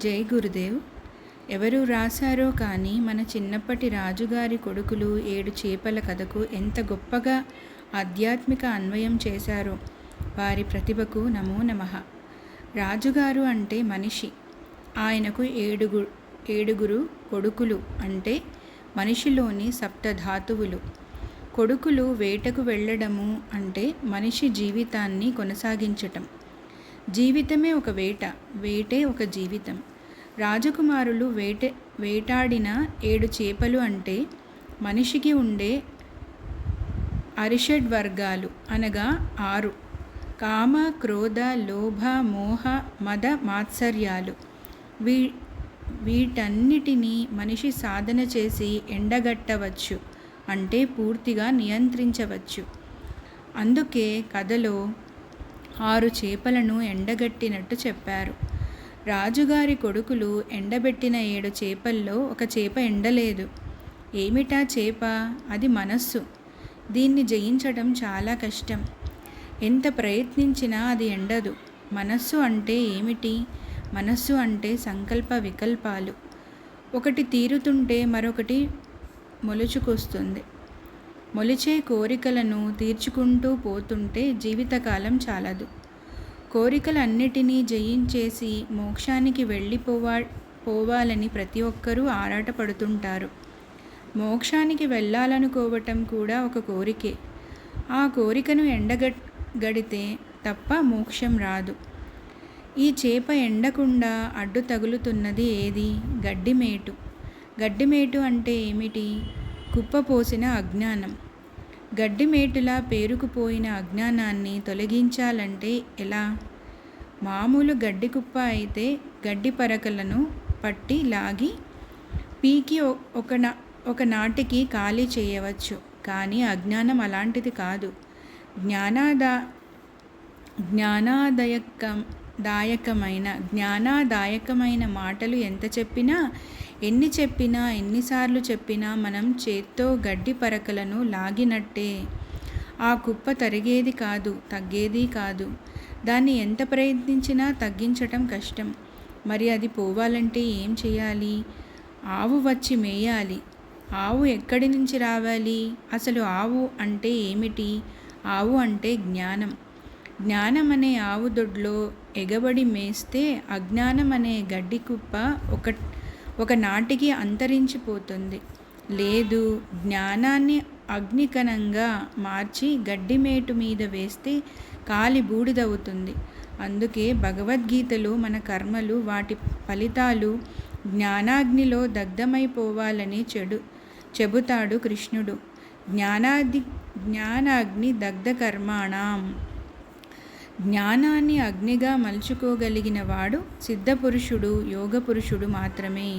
జై గురుదేవ్. ఎవరు రాశారో కానీ మన చిన్నప్పటి రాజుగారి కొడుకులు 7 చేపల కథకు ఎంత గొప్పగా ఆధ్యాత్మిక అన్వయం చేశారో. వారి ప్రతిభకు నమో నమః. రాజుగారు అంటే మనిషి. ఆయనకు ఏడుగురు కొడుకులు అంటే మనిషిలోని సప్తధాతువులు. కొడుకులు వేటకు వెళ్ళడము అంటే మనిషి జీవితాన్ని కొనసాగించటం. జీవితమే ఒక వేట, వేటే ఒక జీవితం. రాజకుమారులు వేటాడిన 7 చేపలు అంటే మనిషికి ఉండే అరిషడ్వర్గాలు అనగా 6: కామ, క్రోధ, లోభ, మోహ, మద, మాత్సర్యాలు. వీటన్నిటినీ మనిషి సాధన చేసి ఎండగట్టవచ్చు, అంటే పూర్తిగా నియంత్రించవచ్చు. అందుకే కథలో 6 చేపలను ఎండగట్టినట్టు చెప్పారు. రాజుగారి కొడుకులు ఎండబెట్టిన 7 చేపల్లో ఒక చేప ఎండలేదు. ఏమిటా చేప? అది మనస్సు. దీన్ని జయించడం చాలా కష్టం. ఎంత ప్రయత్నించినా అది ఎండదు. మనస్సు అంటే ఏమిటి? మనస్సు అంటే సంకల్ప వికల్పాలు. ఒకటి తీరుతుంటే మరొకటి మొలుచుకొస్తుంది. మొలిచే కోరికలను తీర్చుకుంటూ పోతుంటే జీవితకాలం చాలదు. కోరికలన్నిటినీ జయించేసి మోక్షానికి పోవాలని ప్రతి ఒక్కరూ ఆరాటపడుతుంటారు. మోక్షానికి వెళ్ళాలనుకోవటం కూడా ఒక కోరికే. ఆ కోరికను ఎండగడితే తప్ప మోక్షం రాదు. ఈ చేప ఎండకుండా అడ్డు తగులుతున్నది ఏది? గడ్డిమేటు. గడ్డిమేటు అంటే ఏమిటి? కుప్పపోసిన అజ్ఞానం. గడ్డిమేటులా పేరుకుపోయిన అజ్ఞానాన్ని తొలగించాలంటే ఎలా? మామూలు గడ్డి కుప్ప అయితే గడ్డి పరకలను పట్టి లాగి పీకి ఒకనాటికి ఖాళీ చేయవచ్చు. కానీ అజ్ఞానం అలాంటిది కాదు. జ్ఞానాదాయకమైన మాటలు ఎంత చెప్పినా, ఎన్నిసార్లు చెప్పినా మనం చేత్తో గడ్డి పరకలను లాగినట్టే. ఆ కుప్ప తరిగేది కాదు, తగ్గేది కాదు. దాన్ని ఎంత ప్రయత్నించినా తగ్గించటం కష్టం. మరి అది పోవాలంటే ఏం చేయాలి? ఆవు వచ్చి మేయాలి. ఆవు ఎక్కడి నుంచి రావాలి? అసలు ఆవు అంటే ఏమిటి? ఆవు అంటే జ్ఞానం. జ్ఞానం అనే ఆవు దొడ్లో ఎగబడి మేస్తే అజ్ఞానం అనే గడ్డి కుప్ప ఒకనాటికి అంతరించిపోతుంది. లేదు, జ్ఞానాన్ని అగ్నికణంగా మార్చి గడ్డిమేటు మీద వేస్తే కాలి బూడిదవుతుంది. అందుకే భగవద్గీతలో మన కర్మలు, వాటి ఫలితాలు జ్ఞానాగ్నిలో దగ్ధమైపోవాలని చెబుతాడు కృష్ణుడు. జ్ఞానాగ్ని దగ్ధ కర్మాణం. జ్ఞానాన్ని అగ్నిగా మలుచుకోగలిగిన వాడు సిద్ధపురుషుడు, యోగపురుషుడు మాత్రమే.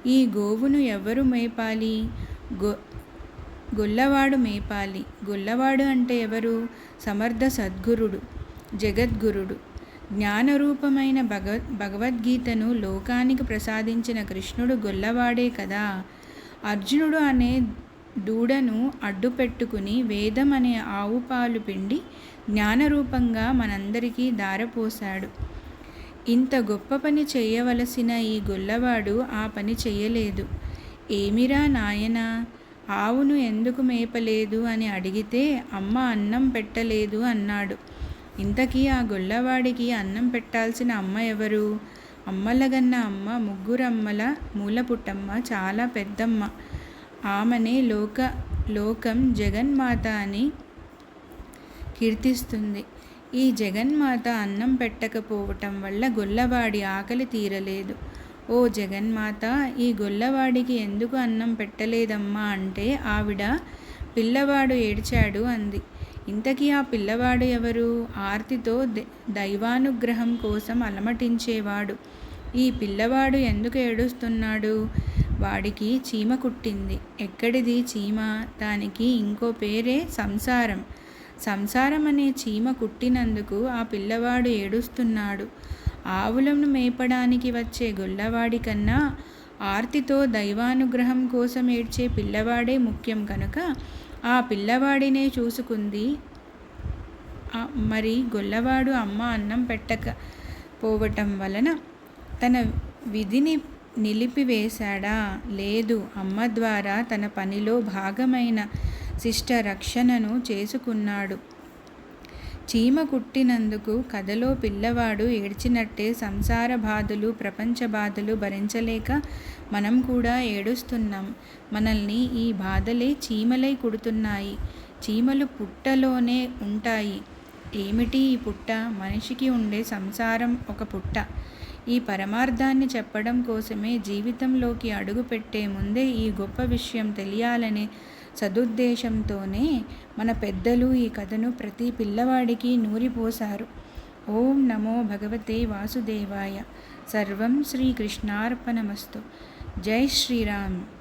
ఈ గోవును ఎవరు మేపాలి? గొల్లవాడు మేపాలి. గొల్లవాడు అంటే ఎవరు? సమర్థ సద్గురుడు, జగద్గురుడు. జ్ఞానరూపమైన భగవద్గీతను లోకానికి ప్రసాదించిన కృష్ణుడు గొల్లవాడే కదా. అర్జునుడు అనే దూడను అడ్డుపెట్టుకుని వేదం అనే ఆవు పాలు పిండి జ్ఞానరూపంగా మనందరికీ ధారపోశాడు. ఇంత గొప్ప పని చేయవలసిన ఈ గొల్లవాడు ఆ పని చెయ్యలేదు. ఏమిరా నాయనా, ఆవును ఎందుకు మేపలేదు అని అడిగితే అమ్మ అన్నం పెట్టలేదు అన్నాడు. ఇంతకీ ఆ గొల్లవాడికి అన్నం పెట్టాల్సిన అమ్మ ఎవరు? అమ్మలగన్న అమ్మ, ముగ్గురమ్మల మూలపుటమ్మ, చాలా పెద్దమ్మ. ఆమెనే లోకం జగన్మాత అని కీర్తిస్తుంది. ఈ జగన్మాత అన్నం పెట్టకపోవటం వల్ల గొల్లవాడి ఆకలి తీరలేదు. ఓ జగన్మాత, ఈ గొల్లవాడికి ఎందుకు అన్నం పెట్టలేదమ్మా అంటే ఆవిడ పిల్లవాడు ఏడ్చాడు అంది. ఇంతకీ ఆ పిల్లవాడు ఎవరు? ఆర్తితో దైవానుగ్రహం కోసం అలమటించేవాడు. ఈ పిల్లవాడు ఎందుకు ఏడుస్తున్నాడు? వాడికి చీమ కుట్టింది. ఎక్కడిది చీమ? దానికి ఇంకో పేరే సంసారం. సంసారం అనే చీమ కుట్టినందుకు ఆ పిల్లవాడు ఏడుస్తున్నాడు. ఆవులను మేపడానికి వచ్చే గొల్లవాడి కన్నా ఆర్తితో దైవానుగ్రహం కోసం ఏడ్చే పిల్లవాడే ముఖ్యం కనుక ఆ పిల్లవాడినే చూసుకుంది. మరి గొల్లవాడు అమ్మ అన్నం పెట్టకపోవటం వలన తన విధిని నిలిపివేశాడా? లేదు. అమ్మ ద్వారా తన పనిలో భాగమైన శిష్ట రక్షణను చేసుకున్నాడు. చీమ కుట్టినందుకు కథలో పిల్లవాడు ఏడ్చినట్టే సంసార బాధలు, ప్రపంచ బాధలు భరించలేక మనం కూడా ఏడుస్తున్నాం. మనల్ని ఈ బాధలే చీమలై కుడుతున్నాయి. చీమలు పుట్టలోనే ఉంటాయి. ఏమిటి ఈ పుట్ట? మనిషికి ఉండే సంసారం ఒక పుట్ట. ఈ పరమార్థాన్ని చెప్పడం కోసమే జీవితంలోకి అడుగుపెట్టే ముందే ఈ గొప్ప విషయం తెలియాలనే సదుద్దేశంతోనే మన పెద్దలు ఈ కథను ప్రతి పిల్లవాడికి నూరిపోశారు. ఓం నమో భగవతే వాసుదేవాయ. సర్వం శ్రీకృష్ణార్పణమస్తు. జై శ్రీరామ్.